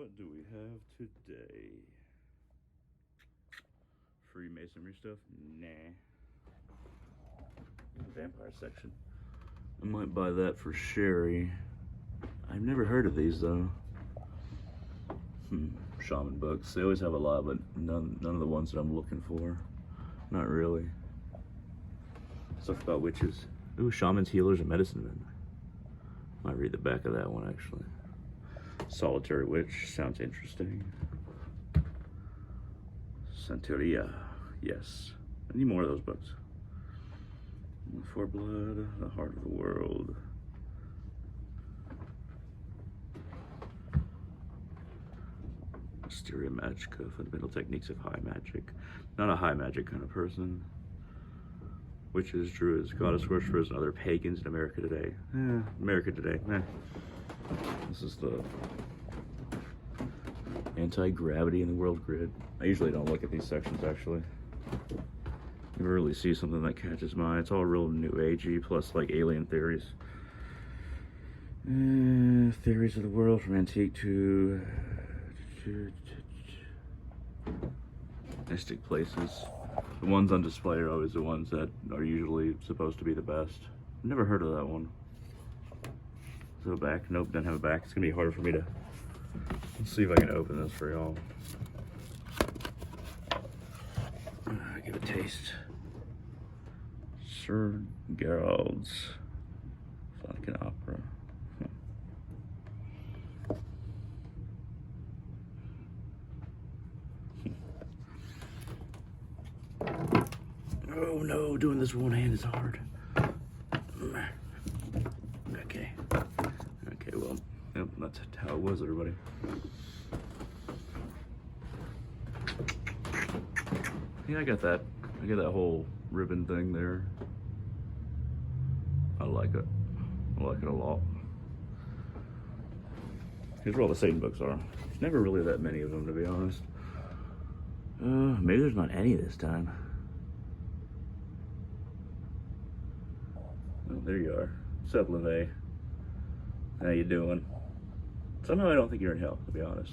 What do we have today? Freemasonry stuff? Nah. Vampire section. I might buy that for Sherry. I've never heard of these though. Shaman books. They always have a lot, but none of the ones that I'm looking for. Not really. Stuff about witches. Ooh, shamans, healers, and medicine men. Might read the back of that one actually. Solitary Witch sounds interesting. Santeria, yes. I need more of those books. For Blood, The Heart of the World. Mysteria Magica, Fundamental Techniques of High Magic. Not a high magic kind of person. Witches, Druids, Goddess Worshippers, and other pagans in America today. America today. This is the anti-gravity in the world grid. I usually don't look at these sections actually. Never really see something that catches my eye. It's all real new agey, plus like alien theories. Theories of the world from antique to mystic places. The ones on display are always the ones that are usually supposed to be the best. I've never heard of that one. Is it a back? Nope, doesn't have a back. It's gonna be harder for me to. Let's see if I can open this for y'all. Give it a taste. Sir Gerald's Flanagan Opera. Oh no, doing this one hand is hard. Okay. Okay, well, yep, that's how it was, everybody. Yeah, I got that. I got that whole ribbon thing there. I like it. I like it a lot. Here's where all the Satan books are. There's never really that many of them, to be honest. Maybe there's not any this time. Oh, there you are. What's up, LeVay? How you doing? Somehow I don't think you're in hell, to be honest.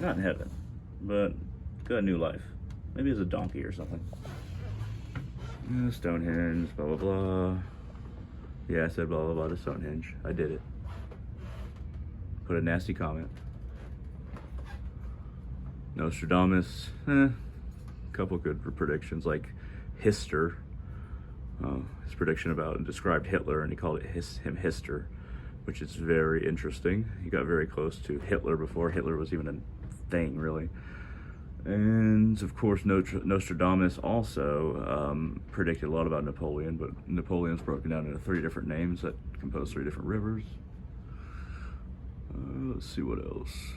Not in heaven, but got a new life. Maybe as a donkey or something. Stonehenge, blah, blah, blah. Yeah, I said blah, blah, blah to Stonehenge. I did it. Put a nasty comment. Nostradamus, couple good predictions, like Hister. His prediction about and described Hitler, and he called it him Hister, which is very interesting. He got very close to Hitler before Hitler was even a thing, really. And of course, Nostradamus also predicted a lot about Napoleon, but Napoleon's broken down into 3 different names that compose 3 different rivers. Let's see what else.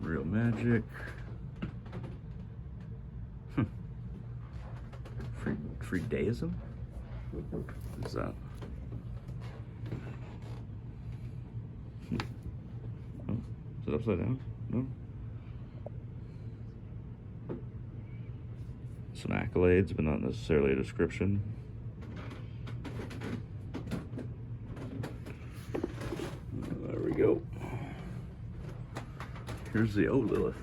Real magic. Free deism? What is that? Oh, is it upside down? No? Some accolades, but not necessarily a description. There we go. Here's the Lilith.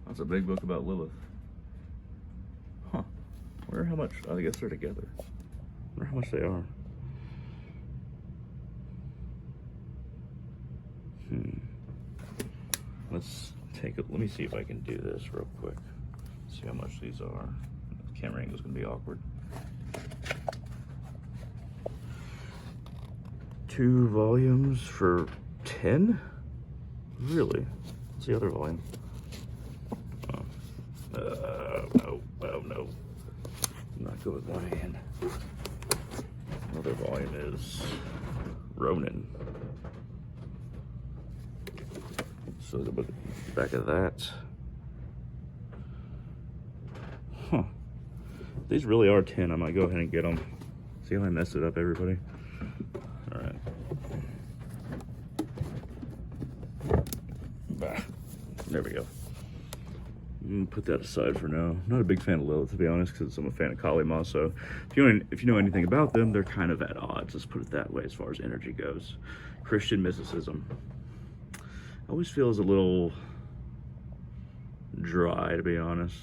That's a big book about Lilith. Huh. Wonder how much, I guess they're together. Wonder how much they are. Let's take it, let me see if I can do this real quick. See how much these are. The camera angle's gonna be awkward. 2 volumes for 10? Really? What's the other volume? No, oh no. Not good with one hand. Another volume is Ronin. So the back of that. Huh. These really are 10. I might go ahead and get them. See how I messed it up, everybody? All right. Bah. There we go. Put that aside for now. Not a big fan of Lilith, to be honest, because I'm a fan of Kali Ma. So if you know anything about them, they're kind of at odds. Let's put it that way as far as energy goes. Christian mysticism. I always feels a little dry, to be honest.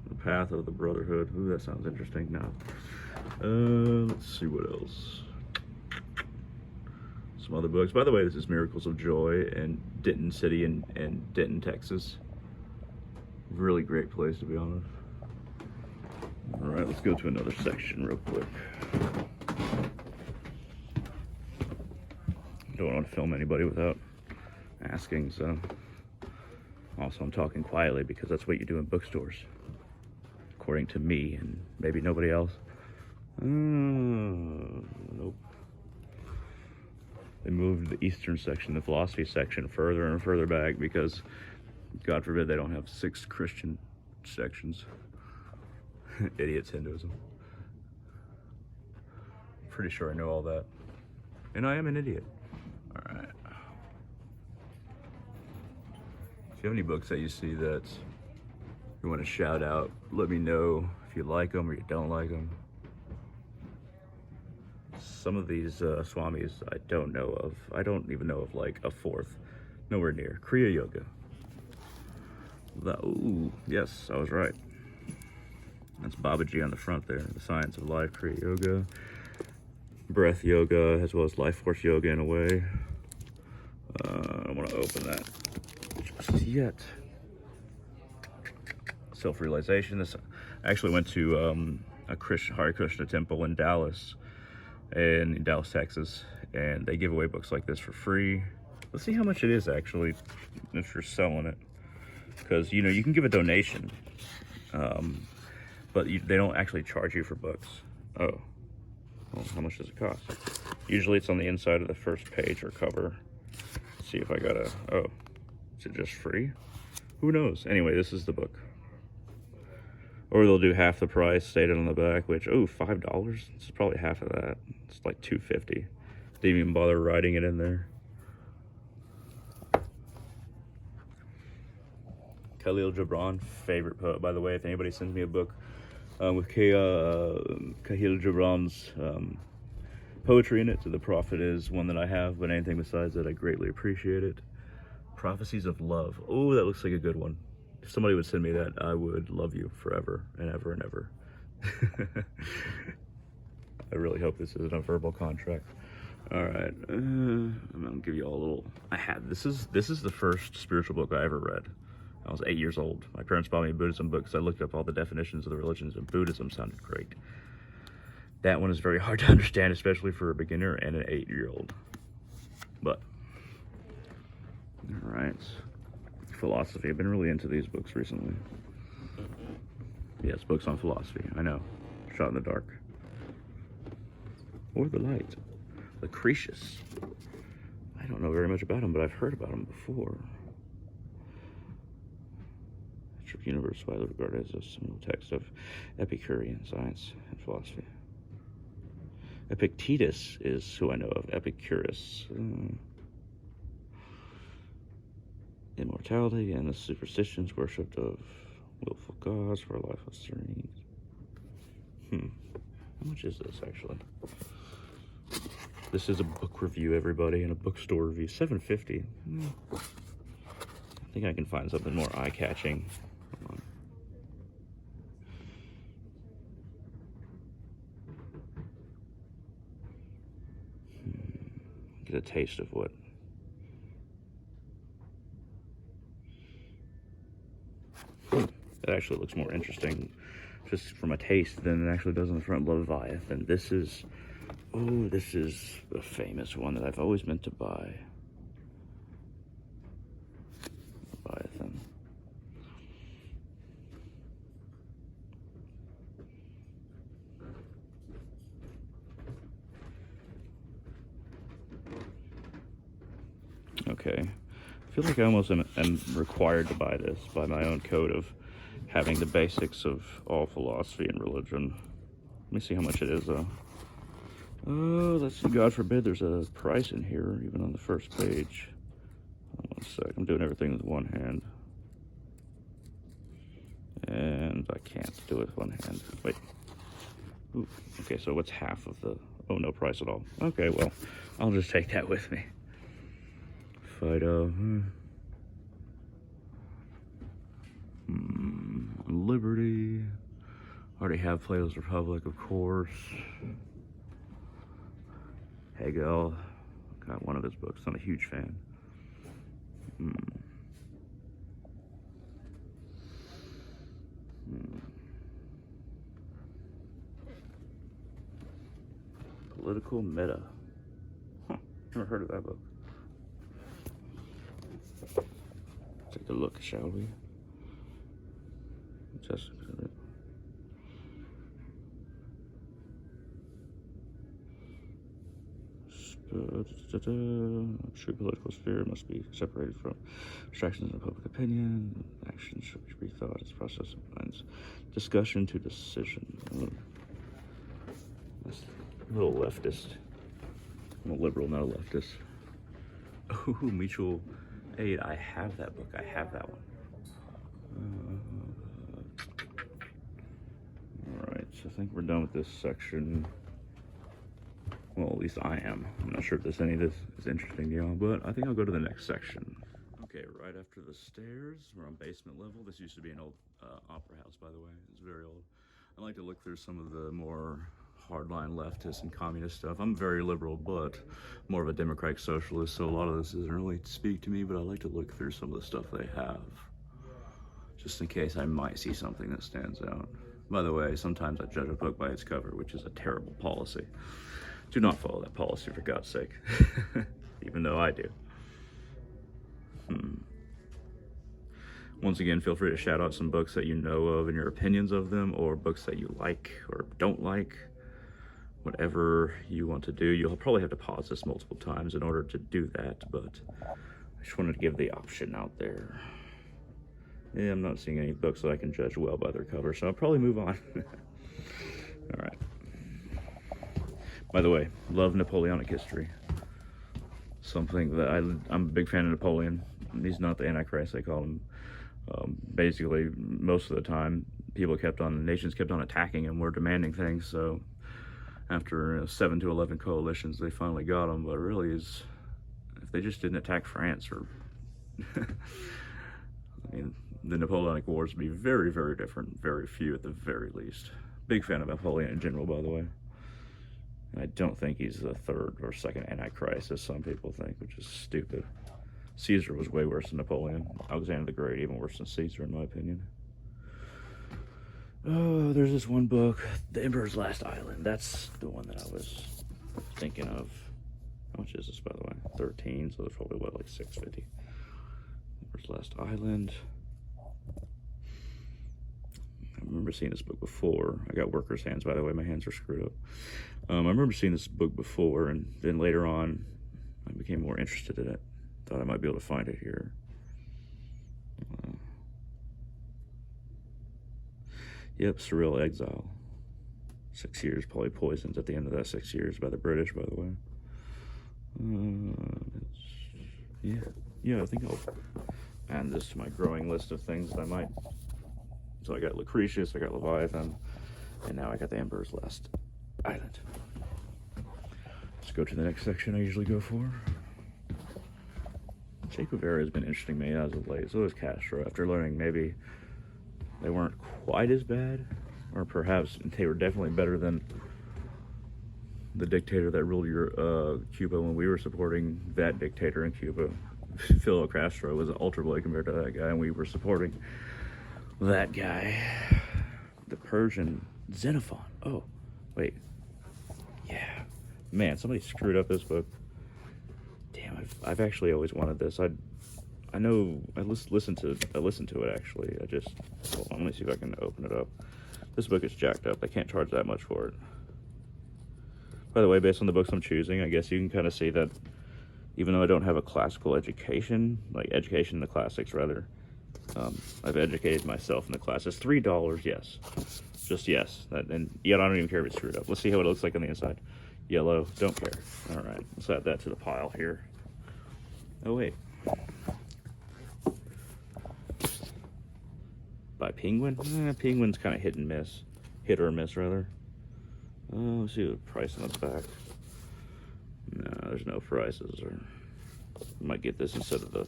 The path of the brotherhood. Ooh, that sounds interesting. Now, let's see what else. Some other books. By the way, this is Miracles of Joy in Denton City in Denton, Texas. Really great place, to be honest. All right, let's go to another section real quick. Don't want to film anybody without asking, so. Also, I'm talking quietly because that's what you do in bookstores, according to me and maybe nobody else. Nope. They moved the Eastern section, the philosophy section, further and further back because, God forbid, they don't have 6 Christian sections. Idiots, Hinduism. Pretty sure I know all that. And I am an idiot. All right. If you have any books that you see that you want to shout out, let me know if you like them or you don't like them. Some of these Swamis I don't know of. I don't even know of like a fourth. Nowhere near. Kriya Yoga. Ooh, yes, I was right. That's Babaji on the front there. The Science of Life, Kriya Yoga. Breath Yoga, as well as Life Force Yoga in a way. I don't want to open that just yet. Self-realization. This, I actually went to a Hare Krishna temple in Dallas, Texas, and they give away books like this for free. Let's see how much it is actually if you're selling it, because you can give a donation, but they don't actually charge you for books. Oh, well, how much does it cost? Usually it's on the inside of the first page or cover. Let's see if I got oh, is it just free? Who knows? Anyway, this is the book. Or they'll do half the price stated on the back, which, oh, $5? This is probably half of that. It's like $2.50. Didn't even bother writing it in there. Khalil Gibran, favorite poet, by the way. If anybody sends me a book with Khalil Gibran's poetry in it, so The Prophet is one that I have, but anything besides that, I greatly appreciate it. Prophecies of Love. Oh, that looks like a good one. If somebody would send me that, I would love you forever and ever and ever. I really hope this isn't a verbal contract. All right, I'm gonna give you all a little. This is the first spiritual book I ever read. I was 8 years old. My parents bought me a Buddhism book because I looked up all the definitions of the religions, and Buddhism sounded great. That one is very hard to understand, especially for a beginner and an 8-year-old. But all right. Philosophy. I've been really into these books recently. Yes, books on philosophy. I know. Shot in the dark. Or the light. Lucretius. I don't know very much about him, but I've heard about him before. The universe widely regarded as a seminal text of Epicurean science and philosophy. Epictetus is who I know of. Epicurus. Immortality and the superstitions worshipped of willful gods for a life of serene. How much is this actually? This is a book review, everybody, and a bookstore review. $7.50. I think I can find something more eye-catching. Hold on. Get a taste of what. It actually looks more interesting just from a taste than it actually does on the front. Leviathan. This is a famous one that I've always meant to buy. Leviathan. Okay. I feel like I almost am required to buy this by my own code of having the basics of all philosophy and religion. Let me see how much it is, though. Oh, let's see. God forbid there's a price in here, even on the first page. Hold on 1 sec. I'm doing everything with one hand. And I can't do it with one hand. Wait. Ooh, okay, so what's half of the... Oh, no price at all. Okay, well, I'll just take that with me. Fido. Liberty. Already have Plato's Republic, of course. Hegel. Got one of his books. Not a huge fan. Political Meta. Huh. Never heard of that book. Take a look, shall we? Just true political sphere must be separated from distractions in public opinion. Action should be rethought as process of minds. Discussion to decision. That's a little leftist. I'm a liberal, not a leftist. Oh, Mutual Aid. I have that book. I have that one. Alright, so I think we're done with this section. Well, at least I am. I'm not sure if there's any of this is interesting to y'all, but I think I'll go to the next section. Okay, right after the stairs, we're on basement level. This used to be an old opera house, by the way. It's very old. I like to look through some of the more hardline leftist and communist stuff. I'm very liberal, but more of a democratic socialist, so a lot of this doesn't really speak to me, but I like to look through some of the stuff they have, just in case I might see something that stands out. By the way, sometimes I judge a book by its cover, which is a terrible policy. Do not follow that policy, for God's sake. Even though I do. Once again, feel free to shout out some books that you know of and your opinions of them, or books that you like or don't like. Whatever you want to do. You'll probably have to pause this multiple times in order to do that, but I just wanted to give the option out there. Yeah, I'm not seeing any books that I can judge well by their cover, so I'll probably move on. All right. By the way, love Napoleonic history. Something that I'm a big fan of Napoleon. He's not the Antichrist, they call him. Basically, most of the time, nations kept on attacking him, were demanding things, so after 7 to 11 coalitions, they finally got him, but really if they just didn't attack France, or, I mean, the Napoleonic Wars would be very, very different, very few at the very least. Big fan of Napoleon in general, by the way. I don't think he's the third or second Antichrist, as some people think, which is stupid. Caesar was way worse than Napoleon. Alexander the Great, even worse than Caesar, in my opinion. Oh, there's this one book, The Emperor's Last Island. That's the one that I was thinking of. How much is this, by the way? 13, so there's probably, what, like $6.50. Emperor's Last Island. I remember seeing this book before. I got worker's hands, by the way. My hands are screwed up. I remember seeing this book before, and then later on, I became more interested in it. Thought I might be able to find it here. Yep, Surreal Exile. 6 years, probably poisoned at the end of that 6 years by the British, by the way. Yeah, I think I'll add this to my growing list of things that I might. So I got Lucretius, I got Leviathan, and now I got The Emperor's Last Island. Let's go to the next section I usually go for. Che Guevara has been interesting to me as of late. So is Castro, after learning maybe they weren't quite as bad, or perhaps they were definitely better than the dictator that ruled Cuba when we were supporting that dictator in Cuba. Fidel Castro was an ultra boy compared to that guy, and we were supporting that guy. The Persian Xenophon. Oh, wait. Yeah. Man, somebody screwed up this book. Damn, I've actually always wanted this. I listened to it actually. Hold on, let me see if I can open it up. This book is jacked up. I can't charge that much for it. By the way, based on the books I'm choosing, I guess you can kind of see that even though I don't have a classical education, like education in the classics rather, I've educated myself in the classes. $3, yes. Just yes. And yet I don't even care if it's screwed up. Let's see how it looks like on the inside. Yellow, don't care. All right, let's add that to the pile here. Oh, wait. by Penguin. Penguin's kind of hit or miss rather. Let's see the price on the back. No, there's no prices. Or I might get this instead of the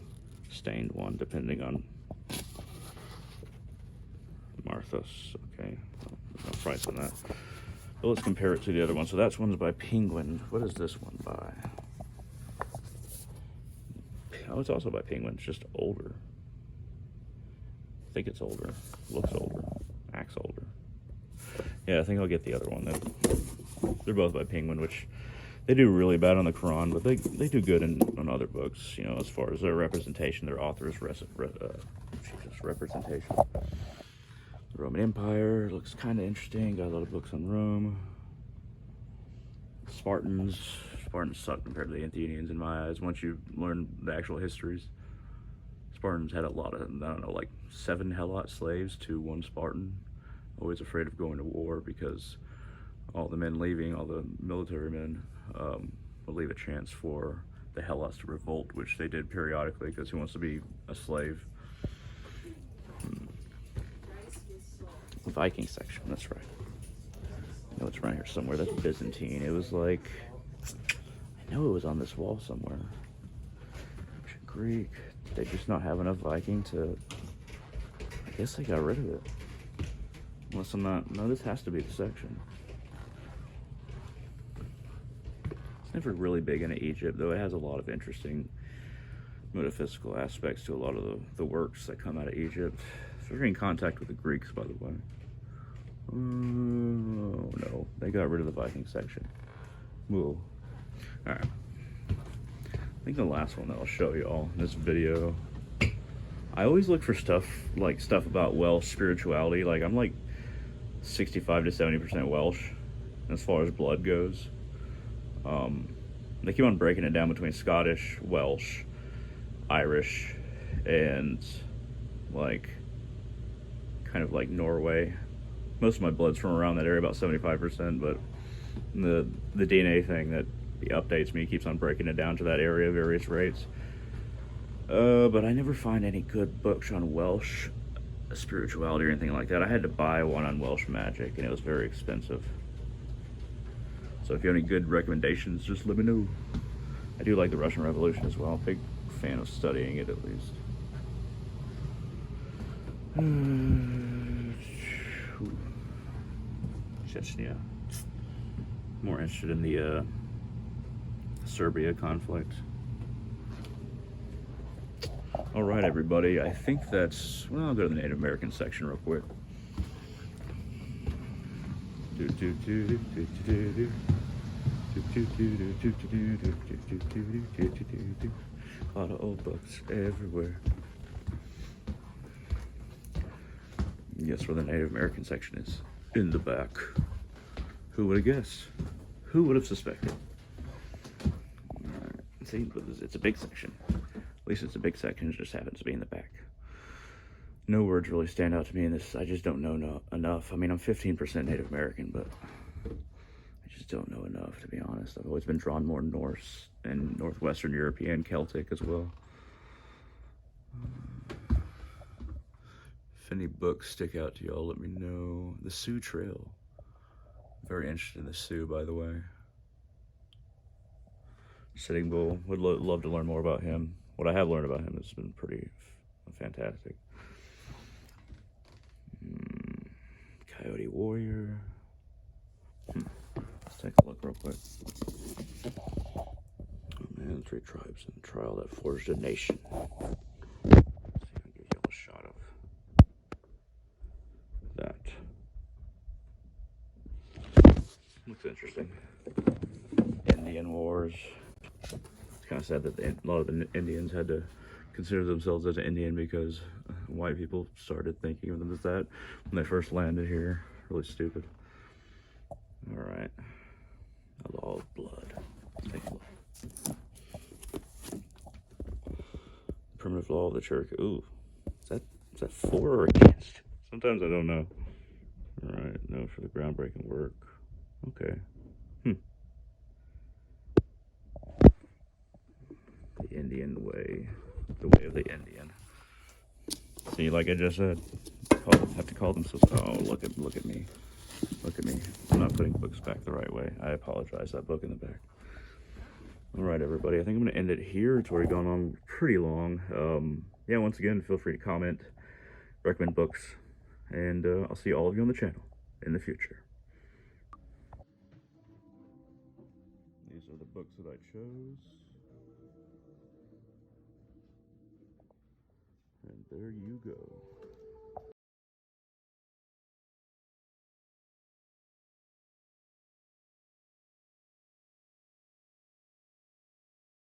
stained one, depending on Marthos. Okay, well, there's no price on that. But let's compare it to the other one. So that one's by Penguin. What is this one by? Oh, it's also by Penguin. It's just older. I think it's older. Looks older. Acts older. Yeah, I think I'll get the other one. They're both by Penguin, which they do really bad on the Quran, but they do good on other books, you know, as far as their representation, their author's representation. The Roman Empire looks kind of interesting. Got a lot of books on Rome. Spartans suck compared to the Athenians in my eyes. Once you learn the actual histories, Spartans had a lot of, I don't know, like 7 Helot slaves to 1 Spartan. Always afraid of going to war because all the men leaving, all the military men, would leave a chance for the Helots to revolt, which they did periodically because who wants to be a slave? Viking section, that's right. I know it's right here somewhere. That's Byzantine. It was like, I know it was on this wall somewhere. Greek. Did they just not have enough Viking to, I guess they got rid of it. Unless I'm not, no, this has to be the section. It's never really big into Egypt, though it has a lot of interesting metaphysical aspects to a lot of the works that come out of Egypt. It's very in contact with the Greeks, by the way. Oh, no. They got rid of the Viking section. Whoa. Alright. I think the last one that I'll show y'all in this video, I always look for stuff about Welsh spirituality. Like, I'm like 65 to 70% Welsh as far as blood goes. They keep on breaking it down between Scottish, Welsh, Irish, and like kind of like Norway. Most of my blood's from around that area, about 75%, but the DNA thing that updates me keeps on breaking it down to that area, various rates. But I never find any good books on Welsh spirituality or anything like that. I had to buy one on Welsh magic, and it was very expensive. So if you have any good recommendations, just let me know. I do like the Russian Revolution as well. Big fan of studying it, at least. Chechnya. More interested in the Serbia conflict. All right, everybody. I think that's, well, I'll go to the Native American section real quick. A lot of old books everywhere. Guess where the Native American section is? In the back. Who would have guessed? Who would have suspected? Alright, see, but it's a big section. At least it's a big section, it just happens to be in the back. No words really stand out to me in this. I just don't know enough. I mean, I'm 15% Native American, but I just don't know enough, to be honest. I've always been drawn more Norse and Northwestern European, Celtic as well. If any books stick out to y'all, let me know. The Sioux Trail. Very interested in the Sioux, by the way. Sitting Bull. Would love to learn more about him. What I have learned about him has been pretty fantastic. Coyote Warrior. Let's take a look real quick. Oh man, 3 tribes in the trial that forged a nation. Let's see if I can get y'all a shot of that. Looks interesting. Indian Wars. It's kind of sad that a lot of the Indians had to consider themselves as an Indian because white people started thinking of them as that when they first landed here. Really stupid. All right. A law of blood. Let's take a look. Primitive law of the church. Ooh, is that for or against? Sometimes I don't know. All right, no for the groundbreaking work. Okay. The Indian way. The way of the Indian. See, like I just said, have to call themselves. Oh, look at me. Look at me. I'm not putting books back the right way. I apologize. That book in the back. All right, everybody. I think I'm going to end it here. It's already gone on pretty long. Yeah, once again, feel free to comment, recommend books, and I'll see all of you on the channel in the future. These are the books that I chose. And there you go.